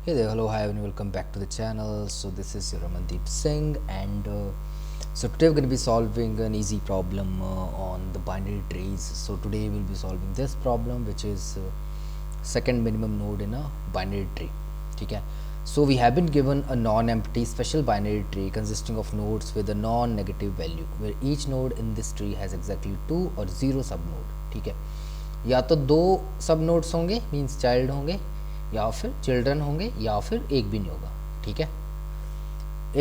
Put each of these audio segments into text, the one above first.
Hey there, hello, hi everyone, welcome back to the channel. So this is your Ramandeep Singh, and so today we're going to be solving an easy problem on the binary trees. So today we'll be solving this problem, which is second minimum node in a binary tree. Okay. So we have been given a non-empty special binary tree consisting of nodes with a non-negative value, where each node in this tree has exactly 2 or 0 subnode. ठीक है, या तो 2 sub nodes होंगे means child होंगे, या फिर children होंगे, या फिर एक भी नहीं होगा. ठीक है.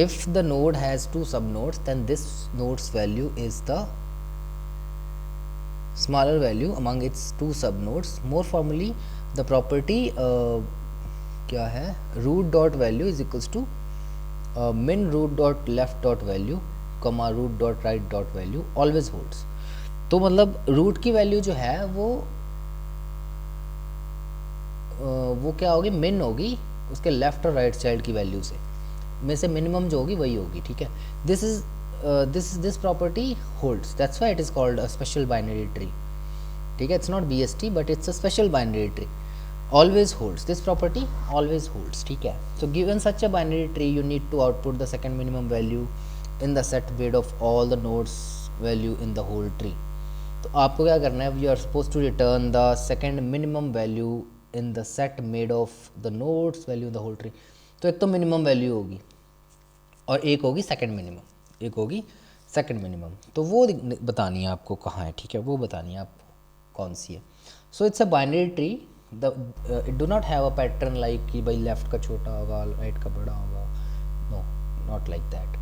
If the node has 2 sub nodes then this nodes value is the smaller value among its 2 sub nodes. More formally the property क्या है, root dot value is equals to min root dot left dot value comma root dot right dot value always holds. तो मतलब root की value जो है वो क्या होगी, मिन होगी उसके लेफ्ट और राइट चाइल्ड की वैल्यू से में से मिनिमम जो होगी वही होगी. ठीक है. This property holds, that's why it is called a special binary tree. ठीक है. It's not BST but it's a special binary tree. Always holds, this property always holds. ठीक है. So given such a binary tree you need to output the second minimum value in the set made of all the nodes value in the whole tree. तो आपको क्या करना है, you are supposed to return the second minimum value in the set made of the nodes value in the whole tree. तो एक तो minimum value होगी और एक होगी सेकंड मिनिमम, एक होगी सेकंड मिनिमम. तो वो बतानी है आपको कहाँ है. ठीक है, वो बतानी है आपको कौन सी है. So it's a binary tree. The it do not have a pattern like कि भाई लेफ्ट का छोटा होगा राइट का बड़ा होगा. No, not like that.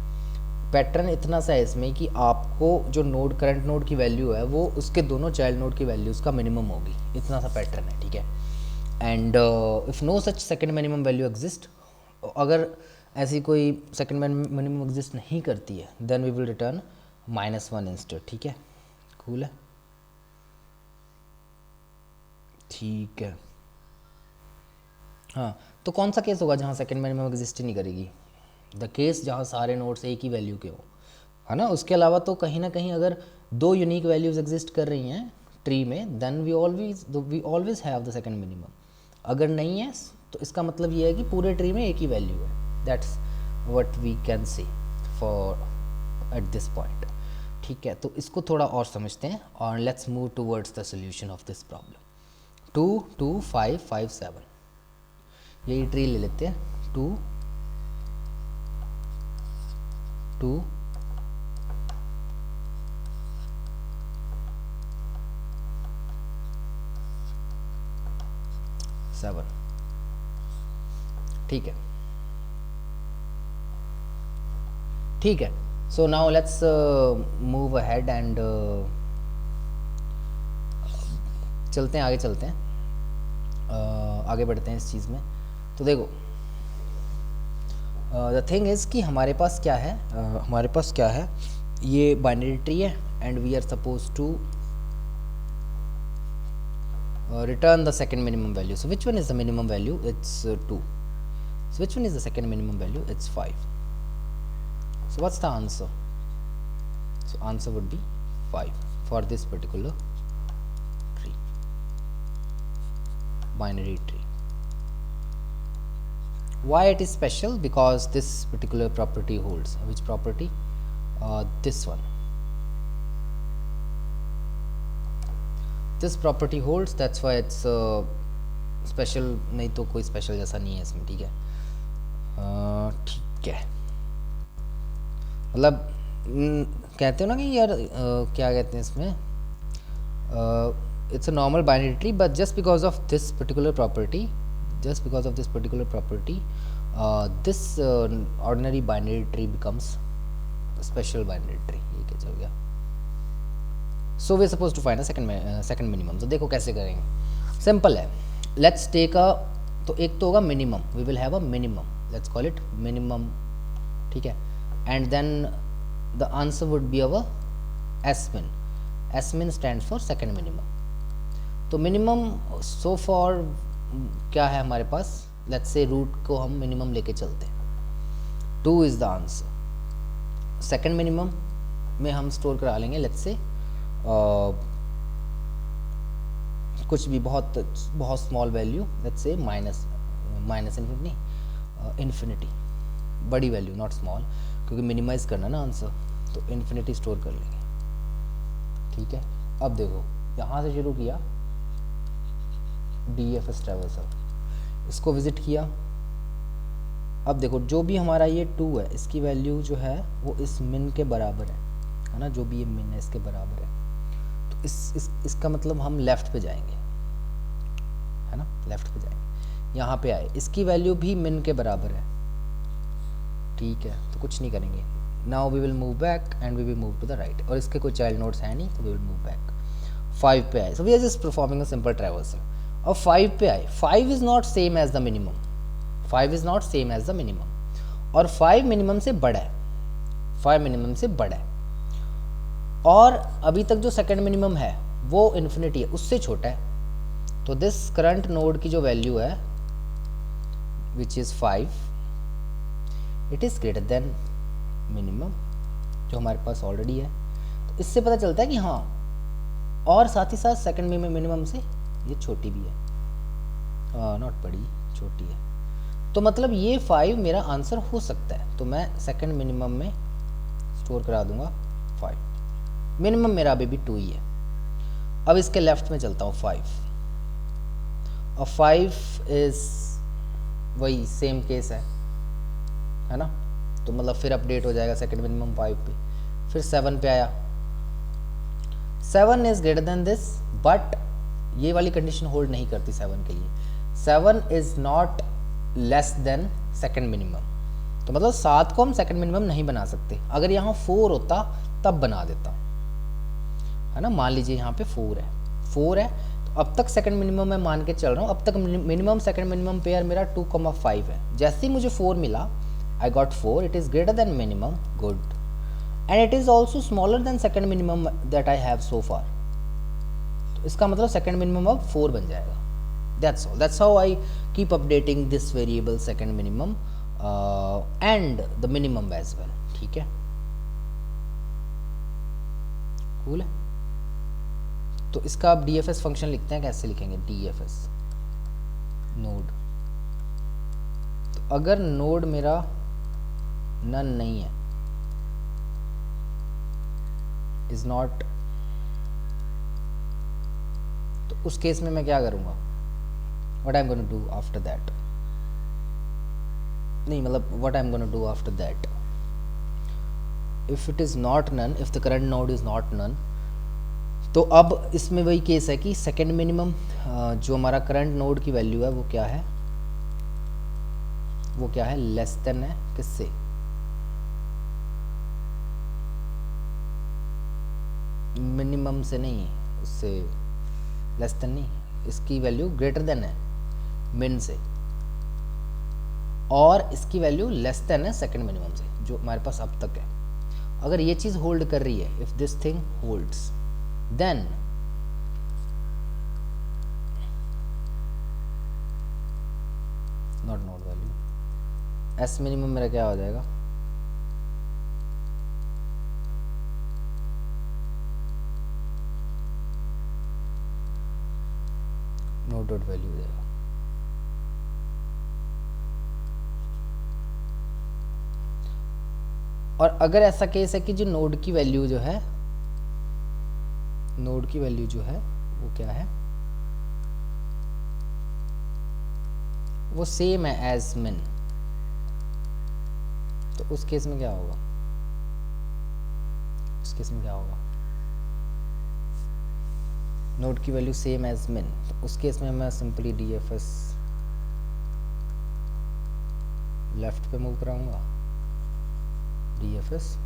Pattern इतना सा है इसमें कि आपको जो नोड करंट नोड की वैल्यू है वो उसके दोनों चाइल्ड नोड की वैल्यूज़ का मिनिमम होगी. इतना सा पैटर्न है. ठीक है. And if no such second minimum value exist, अगर ऐसी कोई सेकंड मिनिमम एग्जिस्ट नहीं करती है then we will return -1 instead. ठीक है. कूल है. ठीक है. हाँ, तो कौन सा केस होगा जहाँ सेकंड मिनिमम एग्जिस्ट ही नहीं करेगी? द केस जहाँ सारे नोड्स एक ही वैल्यू के हो, है ना. उसके अलावा तो कहीं ना कहीं अगर 2 यूनिक वैल्यूज़ एग्जिस्ट कर रही हैं ट्री में then we always have the second minimum. अगर नहीं है तो इसका मतलब ये है कि पूरे ट्री में एक ही वैल्यू है. That's what we can say for at this point. ठीक है. तो इसको थोड़ा और समझते हैं और let's move towards the solution of this problem. 2 2 5 5 7 यही ट्री ले लेते हैं. 2 2 7. ठीक है. ठीक है. So now let's move ahead and चलते हैं, आगे चलते हैं, आगे बढ़ते हैं इस चीज़ में. तो देखो द थिंग इज़ कि हमारे पास क्या है, हमारे पास क्या है, ये बाइनरी ट्री है and we are suppose to return the second minimum value. So which one is the minimum value? It's 2. So which one is the second minimum value? It's 5. So what's the answer? So answer would be 5 for this particular tree, binary tree. Why it is special? Because this particular property holds. Which property? This one. This property holds, that's why it's special. नहीं तो कोई special जैसा नहीं है इसमें. ठीक है. ठीक है. मतलब कहते हो ना कि यार क्या कहते हैं इसमें, it's a normal binary tree but just because of this particular property, this ordinary binary tree becomes special binary tree. ये क्या चल गया. So we suppose to find second minimum. तो देखो कैसे करेंगे, सिंपल है. लेट्स टेक अ, तो एक तो होगा minimum, we will have a minimum, let's call it minimum. ठीक है. And then the answer would be our S min. S min stand for second minimum. तो मिनिमम सो फॉर क्या है हमारे पास, लेट्स से रूट को हम मिनिमम लेके चलते हैं. 2 is the answer. Second minimum में हम स्टोर करा लेंगे लेट्स से कुछ भी बहुत small value, let's say minus infinity नहीं, इन्फिनिटी, बड़ी वैल्यू नॉट स्मॉल, क्योंकि मिनिमाइज करना ना आंसर, तो इन्फिनिटी स्टोर कर लेंगे। ठीक है, अब देखो यहाँ से शुरू किया DFS ट्रैवर्सल, इसको विजिट किया। अब देखो जो भी हमारा ये 2 है, इसकी वैल्यू जो है वो इस मिन के बराबर है ना, जो भी ये मिन है इसके बराबर है। तो इसका मतलब हम लेफ़्ट पे जाएंगे, है ना, लेफ़्ट पे जाएंगे। यहाँ पे आए, इसकी वैल्यू भी मिन के बराबर है। ठीक है, तो कुछ नहीं करेंगे। Now we will move back and we will move to the right, और इसके कोई चाइल्ड नोड्स हैं नहीं, तो वी विल मूव बैक। 5 पे आए, so we are just performing a simple traversal. अब 5 पे आए, 5 is not same as the minimum, 5 is not same as the minimum, और 5 मिनिमम से बड़ा है, 5 मिनिमम से बड़ा है, और अभी तक जो सेकंड मिनिमम है वो इन्फिनिटी है, उससे छोटा है। तो दिस करंट नोड की जो वैल्यू है which is 5, it is greater than minimum जो हमारे पास ऑलरेडी है। तो इससे पता चलता है कि हाँ, और साथ ही साथ सेकंड मिनिमम से ये छोटी भी है, नॉट बड़ी, छोटी है। तो मतलब ये 5 मेरा आंसर हो सकता है, तो मैं सेकंड मिनिमम में स्टोर करा दूंगा 5। मिनिमम मेरा अभी भी 2 ही है। अब इसके लेफ्ट में चलता हूँ 5, और 5 इज़ वही सेम केस है ना, तो मतलब फिर अपडेट हो जाएगा सेकंड मिनिमम 5 पे। फिर 7 पे आया, 7 is greater than this, but ये वाली कंडीशन होल्ड नहीं करती 7 के लिए। 7 is not less than second minimum, तो मतलब 7 को हम सेकंड मिनिमम नहीं बना सकते। अगर यहाँ 4 होता तब बना देता, है ना। मान लीजिए यहाँ पे 4 है, तो अब तक सेकंड मिनिमम मैं मान के चल रहा हूँ, अब तक मिनिमम सेकंड मिनिमम पेयर मेरा 2,5 है। जैसे ही मुझे 4 मिला, I got 4, it is greater than minimum, good, and it is also smaller than second minimum that I have so far. तो इसका मतलब second minimum अब 4 बन जाएगा। That's all. That's how I keep updating this variable second minimum and the minimum as well. ठीक है, cool है। तो इसका अब DFS फंक्शन लिखते हैं, कैसे लिखेंगे DFS नोड। तो अगर नोड मेरा नन नहीं है, इज नॉट, तो उस केस में मैं क्या करूंगा, what I am gonna do after that, नहीं मतलब what I am gonna do after that, if it is not none, if the current node is not none, तो अब इसमें वही केस है कि सेकेंड मिनिमम जो हमारा करंट नोड की वैल्यू है वो क्या है, लेस देन है किससे, मिनिमम से नहीं, उससे लेस देन नहीं, इसकी वैल्यू ग्रेटर देन है मिन से, और इसकी वैल्यू लेस देन है सेकंड मिनिमम से जो हमारे पास अब तक है। अगर ये चीज़ होल्ड कर रही है, if this thing holds, then not node value, as minimum मेरा क्या हो जाएगा, नोड डॉट वैल्यू देगा। और अगर ऐसा केस है कि जो नोड की वैल्यू जो है, वो क्या है, वो सेम है एज मिन, तो उस केस में क्या होगा, नोड की वैल्यू सेम एज मिन, तो उस केस में मैं सिंपली DFS लेफ्ट पे मूव कराऊंगा, DFS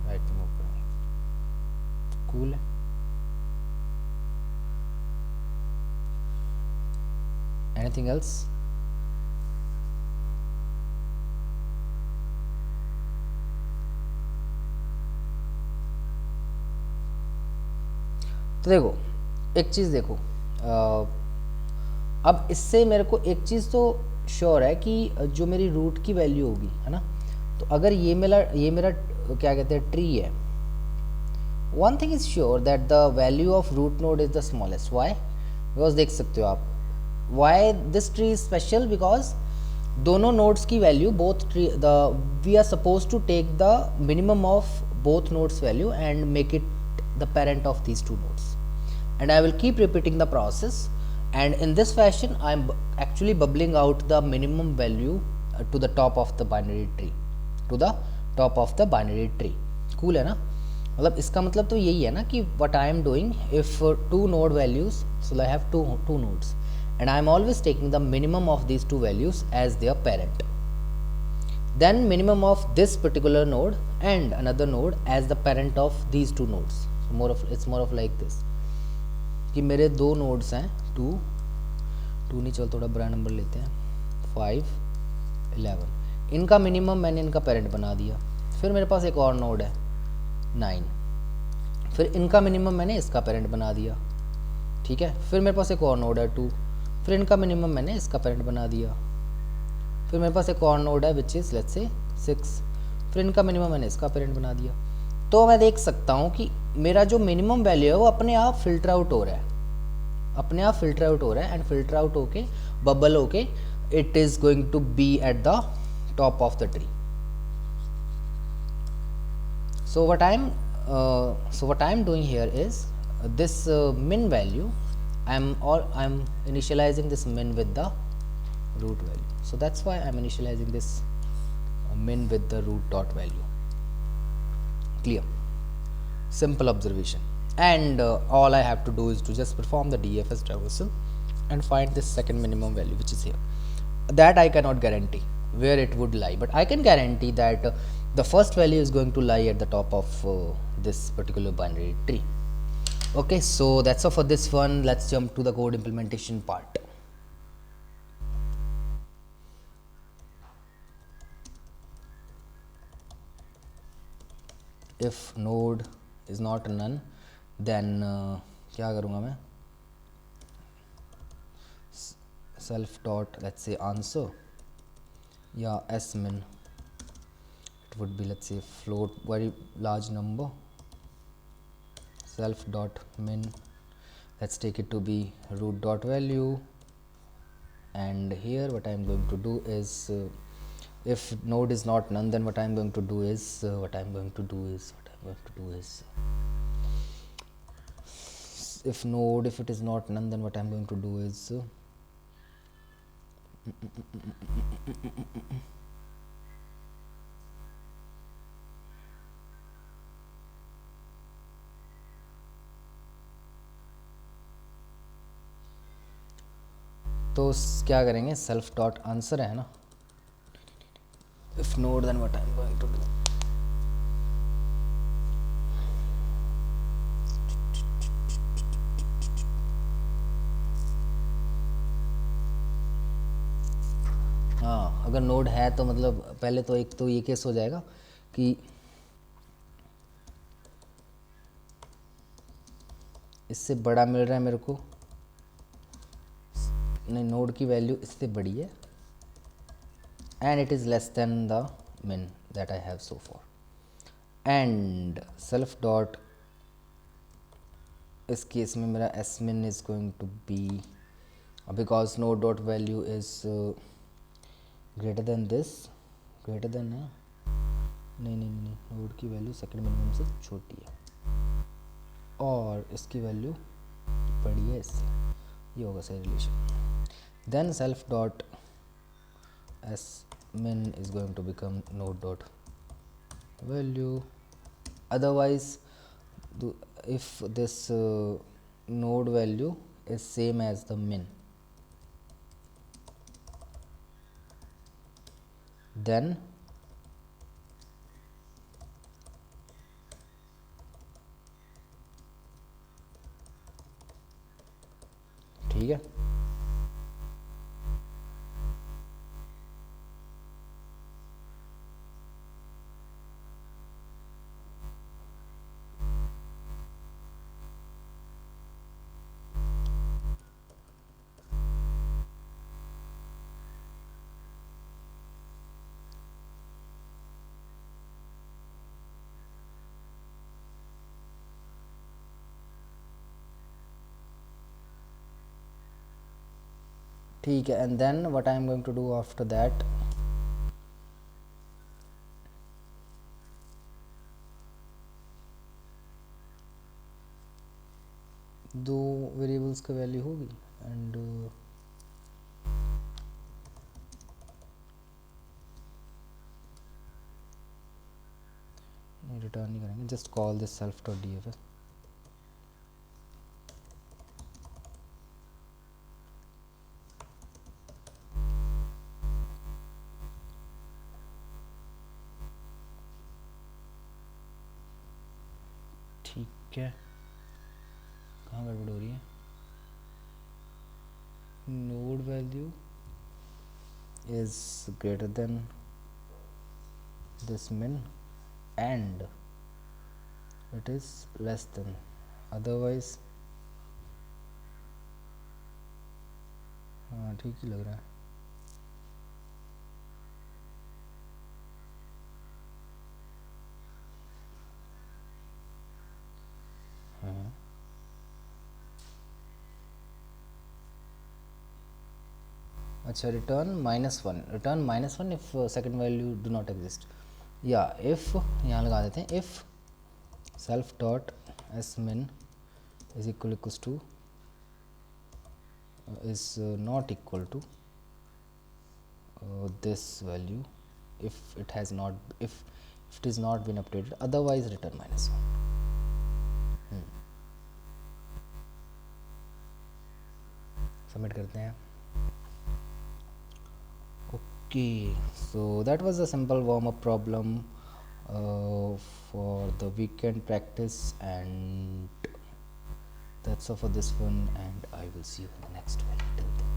राइट पे मूव कराऊंगा। कूल है। Anything else? तो देखो एक चीज़ देखो, अब इससे मेरे को एक चीज़ तो श्योर है कि जो मेरी रूट की वैल्यू होगी, है ना, तो अगर ये मेरा क्या कहते हैं ट्री है, one thing is sure that the value of root node is the smallest. Why? Because देख सकते हो आप, why this tree is special, because दोनों नोड्स की value both tree the we are suppose to take the minimum of both nodes value and make it the parent of these two nodes, and I will keep repeating the process, and in this fashion I am actually bubbling out the minimum value to the top of the binary tree, to the top of the binary tree. cool है ना? मतलब इसका मतलब तो यही है ना कि what I am doing, if two node values, so I have two nodes and I am always taking the minimum of these two values as their parent, then minimum of this particular node and another node as the parent of these two nodes. So it's more of like this कि मेरे दो nodes हैं, to नहीं, चल थोड़ा बड़ा number लेते हैं, 5 11, इनका मिनिमम मैंने इनका पेरेंट बना दिया। फिर मेरे पास एक और नोड है 9, फिर इनका मिनिमम मैंने इसका पेरेंट बना दिया, ठीक है। फिर मेरे पास एक और नोड है 2, फिर इनका मिनिमम मैंने इसका पेरेंट बना दिया। फिर मेरे पास एक और नोड है विच इज़ लेट्स से 6, फिर इनका मिनिमम मैंने इसका पेरेंट बना दिया। तो मैं देख सकता हूँ कि मेरा जो मिनिमम वैल्यू है वो अपने आप फिल्टर आउट हो रहा है, अपने आप फिल्टर आउट हो रहा है, एंड फिल्टर आउट होके बबल होके it is going to be at the top of the tree. So what I'm doing here is this min value, I'm initializing this min with the root value. So that's why I'm initializing this min with the root dot value. Clear? Simple observation. And all I have to do is to just perform the DFS traversal and find this second minimum value which is here. That I cannot guarantee where it would lie, but I can guarantee that the first value is going to lie at the top of this particular binary tree. Okay, so that's all for this one. Let's jump to the code implementation part. If node is not none, then क्या करूँगा मैं, self dot let's say answer या smin, it would be let's say float very large number, self dot min, let's take it to be root dot value, and here what I am going to do is if node is not none, then what I am going to do is if it is not none, then what I am going to do is तो क्या करेंगे, self dot answer है ना, if node then what I am going to do, हाँ अगर node है तो मतलब पहले तो एक तो ये केस हो जाएगा कि इससे बड़ा मिल रहा है मेरे को, नहीं नोड की वैल्यू इससे बड़ी है, and it is less than the min that I have so far, and self dot इस केस में मेरा smin is going to be because node dot value is greater than this, greater than है, नहीं node की value second minimum से छोटी है और इसकी वैल्यू बड़ी है इससे, ये होगा सही relation. Then self dot smin is going to become node dot value, otherwise if this node value is same as the min, then ठीक है। ठीक है, and then what I am going to do after that, दो variables का value होगी and return नहीं करेंगे, just call this self dot D F S. ठीक है, कहाँ गड़बड़ हो रही है, node value is greater than this min and it is less than, otherwise हाँ ठीक ही लग रहा है। हाँ अच्छा, return -1, return -1 if second value do not exist, या इफ यहाँ लगा देते हैं, if self dot S min is equals to is not equal to this value, if it has not, if it is not been updated, otherwise return -1। Submit करते हैं। Okay, so that was a simple warm up problem for the weekend practice, and that's all for this one, and I will see you in the next one. Till then.